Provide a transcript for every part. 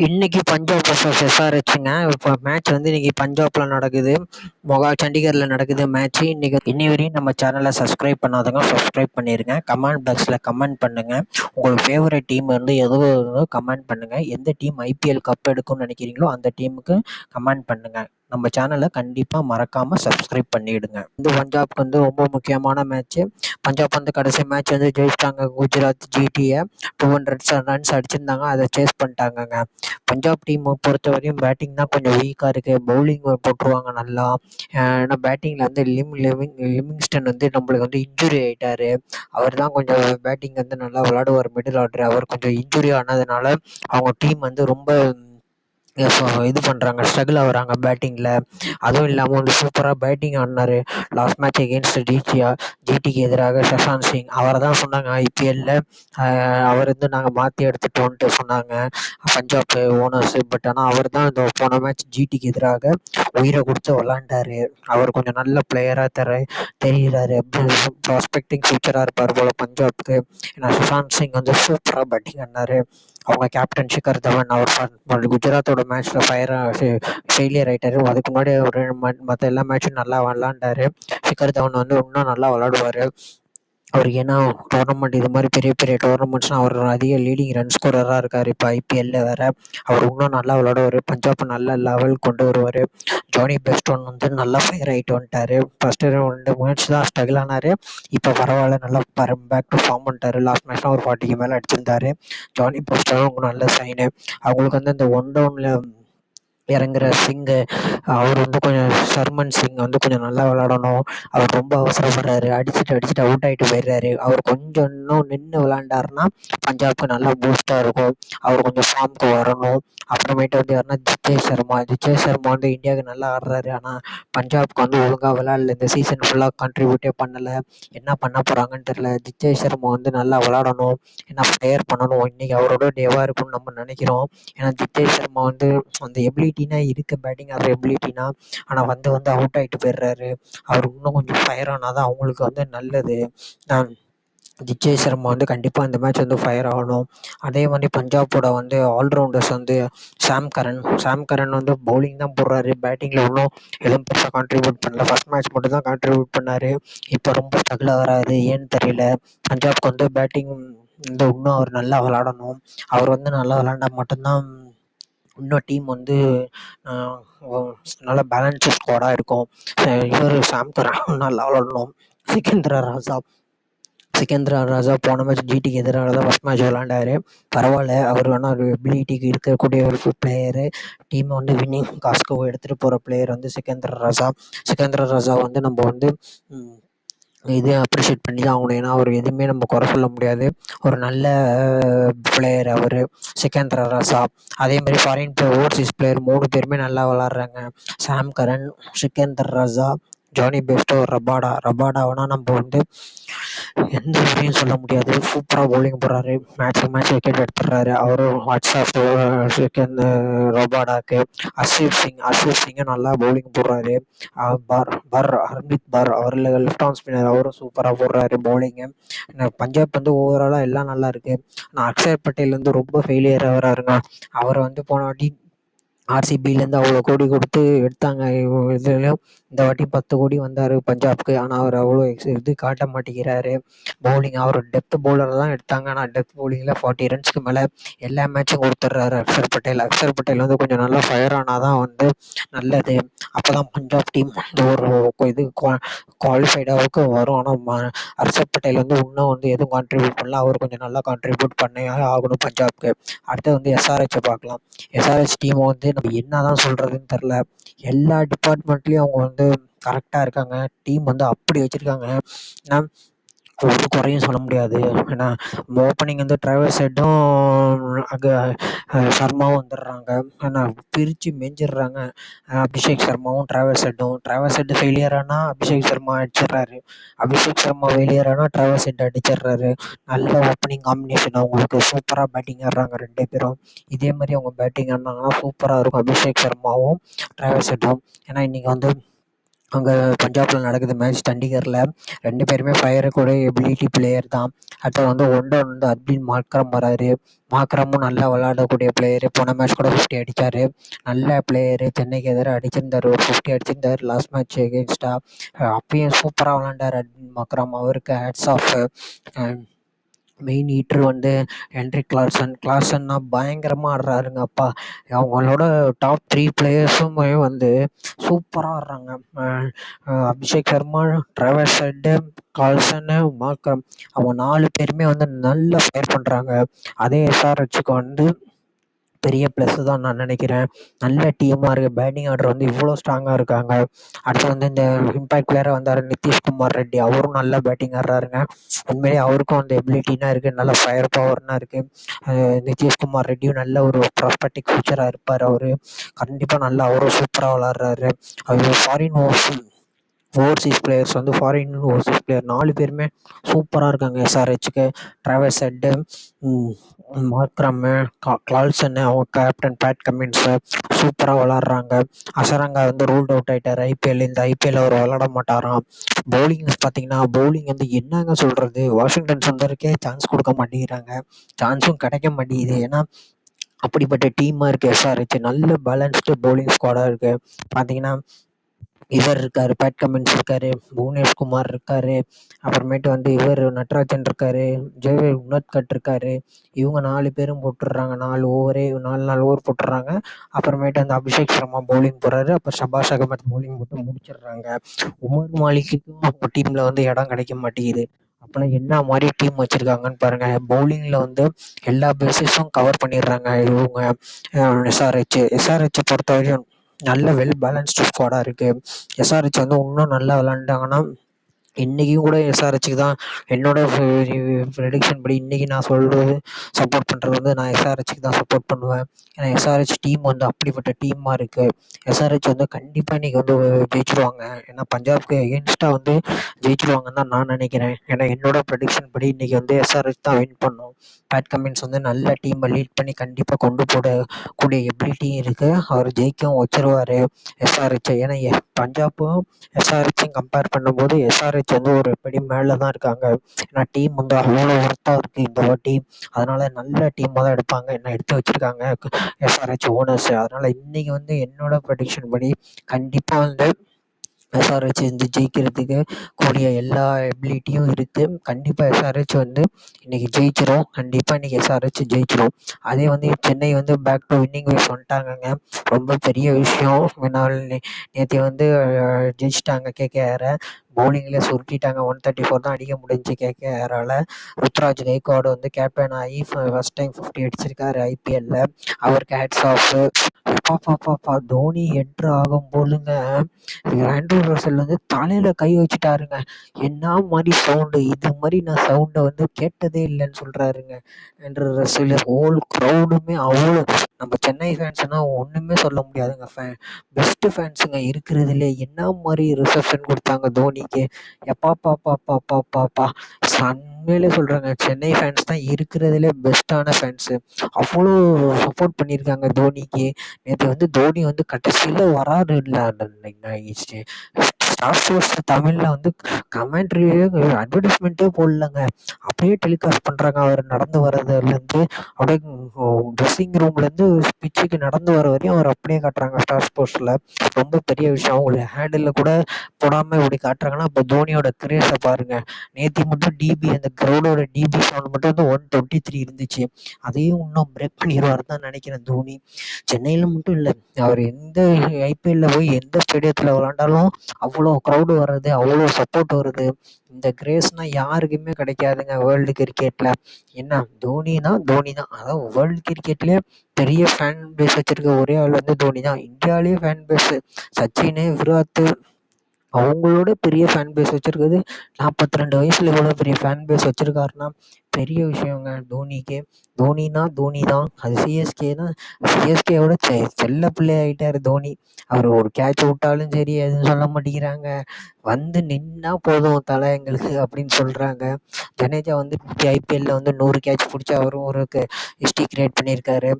இன்னைக்கு பஞ்சாப் வர்சஸ் எஸ்ஆர்ஹெச்சுங்க. இப்போ மேட்ச் வந்து இன்னைக்கு பஞ்சாப்ல நடக்குது. சண்டிகர்ல நடக்குது மேட்ச். இன்னி வரையும் நம்ம சேனலை சப்ஸ்கிரைப் பண்ணாதவங்க சப்ஸ்கிரைப் பண்ணிருங்க. கமெண்ட் பாக்ஸ்ல கமெண்ட் பண்ணுங்க. உங்களுக்கு ஃபேவரட் டீம் வந்து எதுவோ கமெண்ட் பண்ணுங்க. எந்த டீம் ஐபிஎல் கப் எடுக்கும்னு நினைக்கிறீங்களோ அந்த டீமுக்கு கமெண்ட் பண்ணுங்க. நம்ம சேனலை கண்டிப்பாக மறக்காமல் சப்ஸ்கிரைப் பண்ணிவிடுங்க. இந்த பஞ்சாப்க்கு வந்து ரொம்ப முக்கியமான மேட்ச்சு. பஞ்சாப் வந்து கடைசி மேட்ச் வந்து ஜெயிச்சிட்டாங்க குஜராத் ஜிடியை. 200 ரன்ஸ் அடிச்சிருந்தாங்க, அதை சேஸ் பண்ணிட்டாங்கங்க. பஞ்சாப் டீம் பொறுத்த வரையும் பேட்டிங் தான் கொஞ்சம் வீக்காக இருக்குது. பவுலிங் போட்டுருவாங்க நல்லா. ஏன்னா பேட்டிங்கில் வந்து லிவிங்ஸ்டன் வந்து நம்மளுக்கு வந்து இன்ஜுரி ஆகிட்டாரு. அவர் தான் கொஞ்சம் பேட்டிங் வந்து நல்லா விளாடுவார் மிடில் ஆர்டர். அவர் கொஞ்சம் இன்ஜுரி ஆனதுனால அவங்க டீம் வந்து ரொம்ப இது பண்ணுறாங்க, ஸ்ட்ரகிள் ஆகுறாங்க பேட்டிங்கில். அதுவும் இல்லாமல் வந்து சூப்பராக பேட்டிங் ஆடினார் லாஸ்ட் மேட்ச் எகெயின்ஸ்ட் ஜிடிக்கு எதிராக. சஷாந்த் சிங் அவரை தான் சொன்னாங்க ஐபிஎல்லில் அவர் வந்து நாங்கள் மாற்றி எடுத்துட்டோன்ட்டு சொன்னாங்க பஞ்சாப் ஓனர்ஸு. பட் ஆனால் அவர் தான் இந்த போன மேட்ச் ஜிடிக்கு எதிராக உயிரை கொடுத்து விளாண்டாரு. அவர் கொஞ்சம் நல்ல பிளேயராக தெரிகிறாரு. ப்ராஸ்பெக்டிங் ஃபியூச்சராக இருப்பார் போல் பஞ்சாப்க்கு. ஏன்னா சுஷாந்த் சிங் வந்து சூப்பராக பேட்டிங் ஆடினார். அவங்க கேப்டன் ஷிகர் தவன் அவர் குஜராத்தோட மேட்ச்சில் ஃபெயிலியர் ஆகிட்டார். அதுக்கு முன்னாடி ஒரு மற்ற எல்லா மேட்சும் நல்லா விளாண்டாரு. ஷிகர் தவன் வந்து இன்னும் நல்லா விளாடுவார். அவருக்கு ஏன்னா டோர்னமெண்ட் இது மாதிரி பெரிய பெரிய டோர்னமெண்ட்ஸ்லாம் அவர் அதிக லீடிங் ரன் ஸ்கோரராக இருக்கார். இப்போ ஐபிஎல்லில் வேறு அவர் இன்னும் நல்லா விளாடுவார். பஞ்சாப் நல்ல லெவல் கொண்டு வருவார். ஜானி பெஸ்டோன் வந்து நல்லா ஃபயர் ஆகிட்டு வந்துட்டார். ஃபஸ்ட்டு 2 மேட்ச் தான் ஸ்ட்ரகிள் ஆனார். இப்போ பரவாயில்ல, நல்லா பேக் டு ஃபார்ம் பண்ணிட்டார். லாஸ்ட் மேட்ச்லாம் ஒரு 40க்கு மேலே அடிச்சிருந்தார். ஜானி பெஸ்டோன் நல்ல சைனு. அவங்களுக்கு வந்து அந்த ஒன் டவுனில் இறங்குற சிங்கு அவர் வந்து கொஞ்சம் சர்மன் சிங் வந்து கொஞ்சம் நல்லா விளாடணும். அவர் ரொம்ப அவசரப்படுறாரு. அடிச்சுட்டு அவுட் ஆகிட்டு போயிடுறாரு. அவர் கொஞ்சம் இன்னும் நின்று விளாண்டாருன்னா பஞ்சாப்க்கு நல்லா பூஸ்டாக இருக்கும். அவர் கொஞ்சம் ஃபார்முக்கு வரணும். அப்புறமேட்டு வந்து யாருன்னா ஜித்தேஷ் சர்மா வந்து இந்தியாவுக்கு நல்லா ஆடுறாரு. ஆனால் பஞ்சாப்க்கு வந்து ஒழுங்காக விளாட்ல. இந்த சீசன் ஃபுல்லாக கான்ட்ரிபியூட்டே பண்ணலை. என்ன பண்ண போகிறாங்கன்னு தெரில. ஜித்தேஷ் சர்மா வந்து நல்லா விளாடணும், என்ன பிளேயர் பண்ணணும். இன்றைக்கி அவரோட டேவாக இருக்கும்னு நம்ம நினைக்கிறோம். ஏன்னா ஜித்தேஷ் சர்மா வந்து அந்த எபிலிட்டினா இருக்குது, பேட்டிங் ஆடுற எபிலிட்டினா. ஆனால் வந்து அவுட் ஆகிட்டு போயிடுறாரு. அவர் இன்னும் கொஞ்சம் ஃபயர் ஆனால் தான் அவங்களுக்கு வந்து நல்லது. ஜித்தேஷ் சர்மா வந்து கண்டிப்பாக இந்த மேட்ச் வந்து ஃபயர் ஆகணும். அதே மாதிரி பஞ்சாப்போட வந்து ஆல்ரவுண்டர்ஸ் வந்து சாம் கரன் வந்து பவுலிங் தான் போடுறாரு. பேட்டிங்கில் இன்னும் எதுவும் பெருசாக கான்ட்ரிபியூட் பண்ணல. ஃபஸ்ட் மேட்ச் மட்டும் தான் கான்ட்ரிபியூட் பண்ணார். இப்போ ரொம்ப ஸ்ட்ரகிள் ஆகிறாரு, ஏன்னு தெரியல. பஞ்சாப்க்கு வந்து பேட்டிங் வந்து இன்னும் அவர் நல்லா விளாடணும். அவர் வந்து நல்லா விளாண்டா மட்டும்தான் இன்னும் டீம் வந்து நல்லா பேலன்ஸ்டு ஸ்குவாடாக இருக்கும். இவர் சாம் கரன் நல்லா விளாடணும். சிக்கந்தரா ராஜா போன மேட்ச் ஜிடிக்கு எதிராக தான் ஃபஸ்ட் மேட்ச் விளாண்டாரு. பரவாயில்ல, அவர் வேணால் ஒரு எபிலிட்டிக்கு இருக்கக்கூடிய ஒரு பிளேயரு. டீமை வந்து வின்னிங் காஸ்க்கு எடுத்துகிட்டு போகிற பிளேயர் வந்து சிக்கந்தரா ராஜா வந்து நம்ம வந்து இது அப்ரிஷியேட் பண்ணி தான் ஆகணும். ஏன்னா அவர் எதுவுமே நம்ம குறை சொல்ல முடியாது. ஒரு நல்ல பிளேயர் அவர் சிக்கந்தரா ராஜா. அதேமாதிரி ஃபாரின் ஓவர்சீஸ் பிளேயர் 3 பேருமே நல்லா விளாட்றாங்க. Sam Curran, Sikandar Raza, Jonny Bairstow, ரபாடாவனா நம்ம வந்து எந்த வரையும் சொல்ல முடியாது. சூப்பராக பவுலிங் போடுறாரு. மேட்ச் விக்கெட் எடுத்துடுறாரு. அவரும் வாட்ஸ்அப் ரபாடாக்கு. அர்ஷீப் சிங்கும் நல்லா பவுலிங் போடுறாரு. ஹர்மித் பார் அவர் லெஃப்ட் ஆர்ம் ஸ்பின்னர், அவரும் சூப்பராக போடுறாரு பவுலிங்கு. பஞ்சாப் வந்து ஓவராலாக எல்லாம் நல்லா இருக்குது. ஆனால் அக்ஷர் பட்டேல் வந்து ரொம்ப ஃபெயிலியர் ஆகிறாருங்க. அவரை வந்து போன வாட்டி ஆர்சிபிலேருந்து அவ்வளோ கோடி கொடுத்து எடுத்தாங்க. இதுலேயும் இந்த வாட்டி 10 கோடி வந்தார் பஞ்சாப்க்கு. ஆனால் அவர் அவ்வளோ இது காட்ட மாட்டேங்கிறாரு. பவுலிங் அவர் டெப்த் பவுலர் தான் எடுத்தாங்க. ஆனால் டெப்த் பவுலிங்கில் 40 ரன்ஸ்க்கு மேலே எல்லா மேட்சும் கொடுத்துட்றாரு அக்ஷர் பட்டேல் வந்து கொஞ்சம் நல்லா ஃபயர் ஆனால் தான் வந்து நல்லது. அப்போ தான் பஞ்சாப் டீம் வந்து ஒரு இது குவாலிஃபைடாவுக்கு வரும். ஆனால் அக்ஷர் பட்டேல் வந்து இன்னும் வந்து எதுவும் கான்ட்ரிபியூட் பண்ணல. அவர் கொஞ்சம் நல்லா கான்ட்ரிபியூட் பண்ணி ஆகணும் பஞ்சாப்க்கு. அடுத்து வந்து எஸ்ஆர்ஹெச்சை பார்க்கலாம். எஸ்ஆர்ஹெச் டீம் வந்து நம்ம என்ன தான் சொல்கிறதுன்னு தெரில. எல்லா டிபார்ட்மெண்ட்லேயும் அவங்க வந்து கரெக்டாக இருக்காங்க. டீம் வந்து அப்படி வச்சுருக்காங்க. ஏன்னா ஒரு குறையும் சொல்ல முடியாது. ஏன்னா ஓப்பனிங் வந்து டிராவல்ஸ் ஹெட்டும் அங்கே சர்மாவும் வந்துடுறாங்க. ஏன்னா பிரித்து மேய்ஞ்சிடுறாங்க. அபிஷேக் சர்மாவும் டிராவல்ஸ் ஹெட்டு ஃபெயிலியர் ஆனால் அபிஷேக் சர்மா அடிச்சிடுறாரு. அபிஷேக் சர்மா ஃபெயிலியர் ஆனால் டிராவல்ஸ் ஹெட் அடிச்சிடுறாரு. நல்ல ஓப்பனிங் காம்பினேஷன் அவங்களுக்கு. சூப்பராக பேட்டிங் ஆடுறாங்க 2 பேரும். இதே மாதிரி அவங்க பேட்டிங் ஆடினாங்கன்னா சூப்பராக இருக்கும் அபிஷேக் சர்மாவும் டிராவல்ஸ் ஹெட்டும். ஏன்னா இன்றைக்கி வந்து அங்கே பஞ்சாபில் நடக்குது மேட்ச் சண்டிகரில். 2 பேருமே ஃபயர் கூட எபிலிட்டி பிளேயர் தான். அடுத்து வந்து ஒன் வந்து அர்பின் மார்க்ரம் வராரு. மார்க்ரமும் நல்லா விளையாடக்கூடிய பிளேயரு. போன மேட்ச் கூட 50 அடித்தார். நல்ல பிளேயரு. சென்னைக்கு எதிராக அடிச்சிருந்தார், ஒரு 50 அடிச்சிருந்தார் லாஸ்ட் மேட்ச் எகெயின்ஸ்டா. அப்பயும் சூப்பராக விளாண்டார் அர்பின் மார்க்ரம். அவருக்கு ஹேட்ஸ் ஆஃப். மெயின் ஹீட்ரு வந்து ஹென்ரிக் கிளாசன்னா பயங்கரமாக ஆடுறாருங்க அப்பா. அவங்களோட டாப் 3 பிளேயர்ஸுமே வந்து சூப்பராக ஆடுறாங்க. அபிஷேக் சர்மா, ட்ராவர்ஸ் ஹெட்டு, கிளாசன்னு, மார்க்ரம், அவங்க 4 பேருமே வந்து நல்லா ஃபயர் பண்ணுறாங்க. அதே எஸ்ஆர்ஹெச்சுக்கு வந்து பெரிய ப்ளஸ்ஸு தான் நான் நினைக்கிறேன். நல்ல டீமாக இருக்குது. பேட்டிங் ஆர்டர் வந்து இவ்வளோ ஸ்ட்ராங்காக இருக்காங்க. அடுத்து வந்து இந்த இம்பேக்ட் பிளேயராக வந்தார் நிதிஷ்குமார் ரெட்டி. அவரும் நல்லா பேட்டிங் ஆடுறாருங்க. உண்மையிலேயே அவருக்கும் அந்த எபிலிட்டினா இருக்குது, நல்ல ஃபயர் பவர்னா இருக்குது. நிதிஷ்குமார் ரெட்டியும் நல்ல ஒரு ப்ராஸ்பெக்டிக் ஃபியூச்சராக இருப்பார். அவர் கண்டிப்பாக நல்லா அவரும் சூப்பராக விளாட்றாரு. அவர் ஓவர்சீஸ் பிளேயர்ஸ் வந்து ஃபாரின் ஓவர்சீஸ் பிளேயர் 4 பேருமே சூப்பராக இருக்காங்க எஸ்ஆர்ஹெச்சுக்கு. ட்ராவர்ஸ் ஹெட்டு, மார்க்ரம்மு, கிளாசன்னு, அவங்க கேப்டன் பேட் கமின்ஸு சூப்பராக விளாட்றாங்க. அசரங்கா வந்து ரூல்ட் அவுட் ஆகிட்டார் ஐபிஎல். இந்த ஐபிஎல் அவர் விளாட மாட்டாராம். பவுலிங்ஸ் பார்த்தீங்கன்னா, பவுலிங் வந்து என்னங்க சொல்கிறது, வாஷிங்டன் சுந்தருக்கே சான்ஸ் கொடுக்க மாட்டேங்கிறாங்க. சான்ஸும் கிடைக்க மாட்டேங்குது. ஏன்னா அப்படிப்பட்ட டீமாக இருக்குது எஸ்ஆர்ஹெச். நல்ல பேலன்ஸ்டு பவுலிங் ஸ்குவாடாக இருக்குது. பார்த்தீங்கன்னா இவர் இருக்கார், பேட் கமின்ஸ் இருக்கார், புவனேஷ்குமார் இருக்கார், அப்புறமேட்டு வந்து இவர் நட்ராஜன் இருக்கார், ஜேவே உனத்கட் இருக்கார். இவங்க 4 பேரும் போட்டுடுறாங்க. 4 ஓவரே 4 ஓவர் போட்டுடுறாங்க. அப்புறமேட்டு அந்த அபிஷேக் சர்மா பவுலிங் போடுறாரு. அப்போ ஷபாஷ் அகமத் பவுலிங் போட்டு முடிச்சிடுறாங்க. உமர் மாலிக்குக்கும் அவங்க டீமில் வந்து இடம் கிடைக்க மாட்டேங்குது. அப்போலாம் என்ன மாதிரி டீம் வச்சுருக்காங்கன்னு பாருங்கள். பவுலிங்கில் வந்து எல்லா பேசிஸும் கவர் பண்ணிடுறாங்க இவங்க. எஸ்ஆர்ஹெச்சை பொறுத்த வரையும் நல்ல வெல் பேலன்ஸ்டு ஸ்குவாடாக இருக்குது. எஸ்ஆர்ஹெச் வந்து இன்னும் நல்லா விளாண்டாங்கன்னா இன்றைக்கும் கூட எஸ்ஆர்ஹெச்சுக்கு தான் என்னோட ப்ரெடிக்ஷன் படி. இன்றைக்கி நான் சொல்கிறது, சப்போர்ட் பண்ணுறது வந்து நான் எஸ்ஆர்ஹெச்சுக்கு தான் சப்போர்ட் பண்ணுவேன். ஏன்னா எஸ்ஆர்ஹெச் டீம் வந்து அப்படிப்பட்ட டீமாக இருக்குது. எஸ்ஆர்ஹெச் வந்து கண்டிப்பாக இன்றைக்கி வந்து ஜெயிச்சிருவாங்க. ஏன்னா பஞ்சாப்க்கு எகெயின்ஸ்டாக வந்து ஜெயிச்சிருவாங்கன்னு தான் நான் நினைக்கிறேன். ஏன்னா என்னோட ப்ரெடிக்ஷன் படி இன்றைக்கி வந்து எஸ்ஆர்ஹெச் தான் வின் பண்ணும். பேட் கமின்ஸ் வந்து நல்ல டீமை லீட் பண்ணி கண்டிப்பாக கொண்டு போடக்கூடிய எபிலிட்டியும் இருக்குது. அவர் ஜெயிக்கவும் வச்சிருவார் எஸ்ஆர்ஹெச்சை. ஏன்னா பஞ்சாப்பும் எஸ்ஆர்ஹெச்சையும் கம்பேர் பண்ணும்போது எஸ்ஆர்ஹெச் வந்து ஒரு படி மேலே தான் இருக்காங்க. ஏன்னா டீம் வந்து அவ்வளோ ஒர்த்தாக இருக்குது இந்த வாட்டி. அதனால் நல்ல டீமாக தான் எடுப்பாங்க, என்ன எடுத்து வச்சுருக்காங்க எஸ்ஆர்ஹெச் ஓனர்ஸு. அதனால் இன்றைக்கி வந்து என்னோட ப்ரெடிக்ஷன் படி கண்டிப்பாக வந்து எஸ்ஆர்ஹெச் வந்து ஜெயிக்கிறதுக்கு கூடிய எல்லா எபிலிட்டியும் இருக்குது. கண்டிப்பாக எஸ்ஆர்ஹெச் வந்து இன்றைக்கி ஜெயிச்சிரும். கண்டிப்பாக இன்றைக்கி எஸ்ஆர்ஹெச் ஜெயிச்சிரும். அதே வந்து சென்னை வந்து பேக் டு வின்னிங் வேஸ் வந்துட்டாங்கங்க. ரொம்ப பெரிய விஷயம். நேற்று வந்து ஜெயிச்சிட்டாங்க கேகேஆரை. பவுலிங்கில் சுருட்டிட்டாங்க. 134 தான் அடிக்க முடிஞ்சு கேகேஆரால். ருத்ராஜ் கெய்க்வாட் வந்து கேப்டன் ஆகி ஃபர்ஸ்ட் டைம் 50 அடிச்சிருக்காரு ஐபிஎல்லில். அவருக்கு ஹேட்ஸ் ஆஃப். பாப்பா தோனி என்ட்ரு ஆகும் போதுங்க ஆண்ட்ரூ ரசல் வந்து தலையில் கை வச்சுட்டாருங்க. என்ன மாதிரி சவுண்டு, இது மாதிரி நான் சவுண்டை வந்து கேட்டதே இல்லைன்னு சொல்கிறாருங்க ஆண்ட்ரூ ரசல். ஹோல் க்ரௌடுமே அவ்வளோ. நம்ம சென்னை ஃபேன்ஸ்னால் ஒன்றுமே சொல்ல முடியாதுங்க. பெஸ்ட்டு ஃபேன்ஸுங்க இருக்கிறதுலே. என்ன மாதிரி ரிசப்ஷன் கொடுத்தாங்க தோனிக்கு. எப்பாப்பாப்பாப்பாப்பாப்பா உண்மையிலே சொல்கிறாங்க, சென்னை ஃபேன்ஸ் தான் இருக்கிறதுலே பெஸ்ட்டான ஃபேன்ஸு. அவ்வளோ சப்போர்ட் பண்ணியிருக்காங்க தோனிக்கு. நேற்று வந்து தோனி வந்து கடைசியில் வராரு இல்லை ஸ்டார் ஸ்போர்ட்ஸ் தமிழில் வந்து கமெண்ட்ரியே அட்வர்டைஸ்மெண்ட்டே போடலங்க. அப்படியே டெலிகாஸ்ட் பண்ணுறாங்க. அவர் நடந்து வர்றதுலேருந்து அப்படியே ட்ரெஸ்ஸிங் ரூம்லேருந்து பிச்சுக்கு நடந்து வர வரையும் அவர் அப்படியே காட்டுறாங்க ஸ்டார் ஸ்போர்ட்ஸில். ரொம்ப பெரிய விஷயம். அவங்கள ஹேண்டில் கூட போடாமல் இப்படி காட்டுறாங்கன்னா அப்போ தோனியோட கிரேஸை பாருங்கள். நேற்று மட்டும் டிபி, அந்த க்ரௌடோட டிபி சவுண்ட் மட்டும் வந்து 123 இருந்துச்சு. அதையும் இன்னும் பிரேக் பண்ணிடுவார் தான் நினைக்கிறேன் தோனி. சென்னையில் மட்டும் இல்லை, அவர் எந்த ஐபிஎல்லில் போய் எந்த ஸ்டேடியத்தில் விளாண்டாலும் அவ்வளோ க்ரௌடு வர்றது, அவ்வளோ சப்போர்ட் வருது. இந்த கிரேஸ்னால் யாருக்குமே கிடைக்காதுங்க வேர்ல்டு கிரிக்கெட்டில். என்ன தோனி தான். அதாவது வேர்ல்டு கிரிக்கெட்லேயே பெரிய ஃபேன் பேஸ் வச்சுருக்க ஒரே ஆள் வந்து தோனி தான். இந்தியாவிலேயே ஃபேன் பேஸு சச்சின், விராட் அவங்களோட பெரிய ஃபேன் பேஸ் வச்சுருக்குது. 42 வயசில் இவ்வளோ பெரிய ஃபேன் பேஸ் வச்சுருக்காருன்னா பெரிய விஷயங்க தோனிக்கு. தோனினா தோனி தான். அது சிஎஸ்கேனா சிஎஸ்கேவோட செல்ல பிள்ளை ஆகிட்டார் தோனி. அவர் ஒரு கேட்ச் விட்டாலும் சரி எதுவும் சொல்ல மாட்டேங்கிறாங்க. வந்து நின்னா போதும் தலை எங்களுக்கு அப்படின்னு சொல்கிறாங்க. ஜடேஜா வந்து ஐபிஎல்லில் வந்து 100 கேட்ச் பிடிச்சி அவரும் ஒரு ஹிஸ்ட்ரி கிரியேட் பண்ணியிருக்காரு.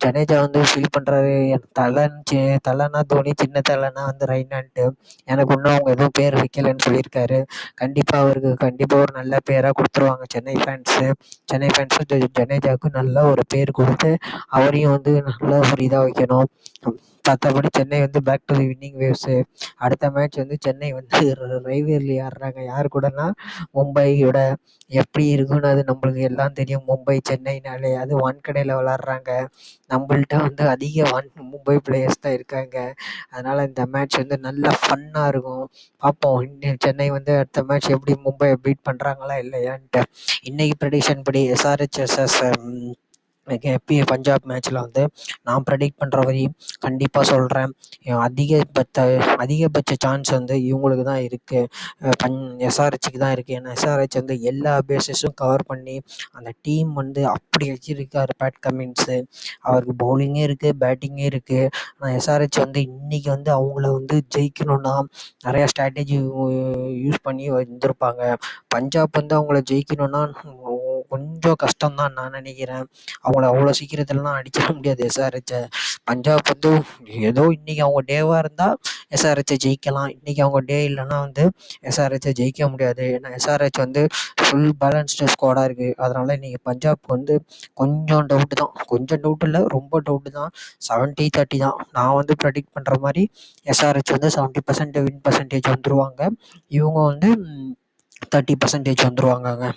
ஜடேஜா வந்து ஃபீல் பண்ணுறாரு, தலைனா தோனி, சின்ன தலைனா வந்து ரெய்னான்ட்டு. எனக்கு இன்னும் அவங்க எதுவும் பேர் வைக்கலைன்னு சொல்லியிருக்காரு. கண்டிப்பாக அவருக்கு கண்டிப்பாக ஒரு நல்ல பேராக கொடுத்துருவாங்க சென்னை ஃபேன்ஸு. சென்னை ஃபேன்ஸும் ஜடேஜாவுக்கு நல்ல ஒரு பேர் கொடுத்து அவரையும் வந்து நல்ல ஒரு இதாக வைக்கணும். மற்றபடி சென்னை வந்து back to the winning waves. அடுத்த மேட்ச் வந்து சென்னை வந்து ரைவேலி ஆடுறாங்க யார் கூடனா மும்பையோட. எப்படி இருக்குன்னு அது நம்மளுக்கு எல்லாம் தெரியும். மும்பை சென்னைனாலே அது வான்கடையில் விளாட்றாங்க. நம்மள்ட்ட வந்து அதிக மும்பை பிளேயர்ஸ் தான் இருக்காங்க. அதனால் இந்த மேட்ச் வந்து நல்லா ஃபன்னாக இருக்கும். பார்ப்போம் சென்னை வந்து அடுத்த மேட்ச் எப்படி மும்பையை பீட் பண்ணுறாங்களா இல்லையான்ட்டு. இன்றைக்கி ப்ரெடிக்ஷன் படி எஸ்ஆர்ஹெச் பஞ்சாப் மேட்ச்சில் வந்து நான் ப்ரெடிக்ட் பண்ணுற வரையும் கண்டிப்பாக சொல்கிறேன், அதிகபட்ச சான்ஸ் வந்து இவங்களுக்கு தான் இருக்குது. எஸ்ஆர்ஹெச்சுக்கு தான் இருக்குது. ஏன்னா எஸ்ஆர்ஹெச் வந்து எல்லா பேஸஸும் கவர் பண்ணி அந்த டீம் வந்து அப்படி வச்சிருக்காரு பேட் கமின்ஸு. அவருக்கு பவுலிங்கே இருக்குது, பேட்டிங்கே இருக்குது. ஆனால் எஸ்ஆர்ஹெச் வந்து இன்றைக்கி வந்து அவங்கள வந்து ஜெயிக்கணும்னா நிறையா ஸ்ட்ராட்டஜி யூஸ் பண்ணி வந்திருப்பாங்க. பஞ்சாப் வந்து அவங்கள ஜெயிக்கணும்னா கொஞ்சம் கஷ்டம்தான் நான் நினைக்கிறேன். அவங்கள அவ்வளோ சீக்கிரத்துலலாம் அடிச்சிட முடியாது எஸ்ஆர்ஹெச்சை. பஞ்சாப் வந்து ஏதோ இன்றைக்கி அவங்க டேவாக இருந்தால் எஸ்ஆர்ஹெச்சை ஜெயிக்கலாம். இன்றைக்கி அவங்க டே இல்லைன்னா வந்து எஸ்ஆர்ஹெச்சை ஜெயிக்க முடியாது. ஏன்னா எஸ்ஆர்ஹெச் வந்து ஃபுல் பேலன்ஸ்டு ஸ்குவாடாக இருக்குது. அதனால் இன்றைக்கி பஞ்சாப் வந்து கொஞ்சம் டவுட்டு தான். கொஞ்சம் டவுட் இல்லை, ரொம்ப டவுட்டு தான். 70-30 தான். நான் வந்து ப்ரெடிக்ட் பண்ணுற மாதிரி எஸ்ஆர்ஹெச் வந்து 70% வின் பர்சன்டேஜ் வந்துருவாங்க. இவங்க வந்து 30% வந்துருவாங்கங்க.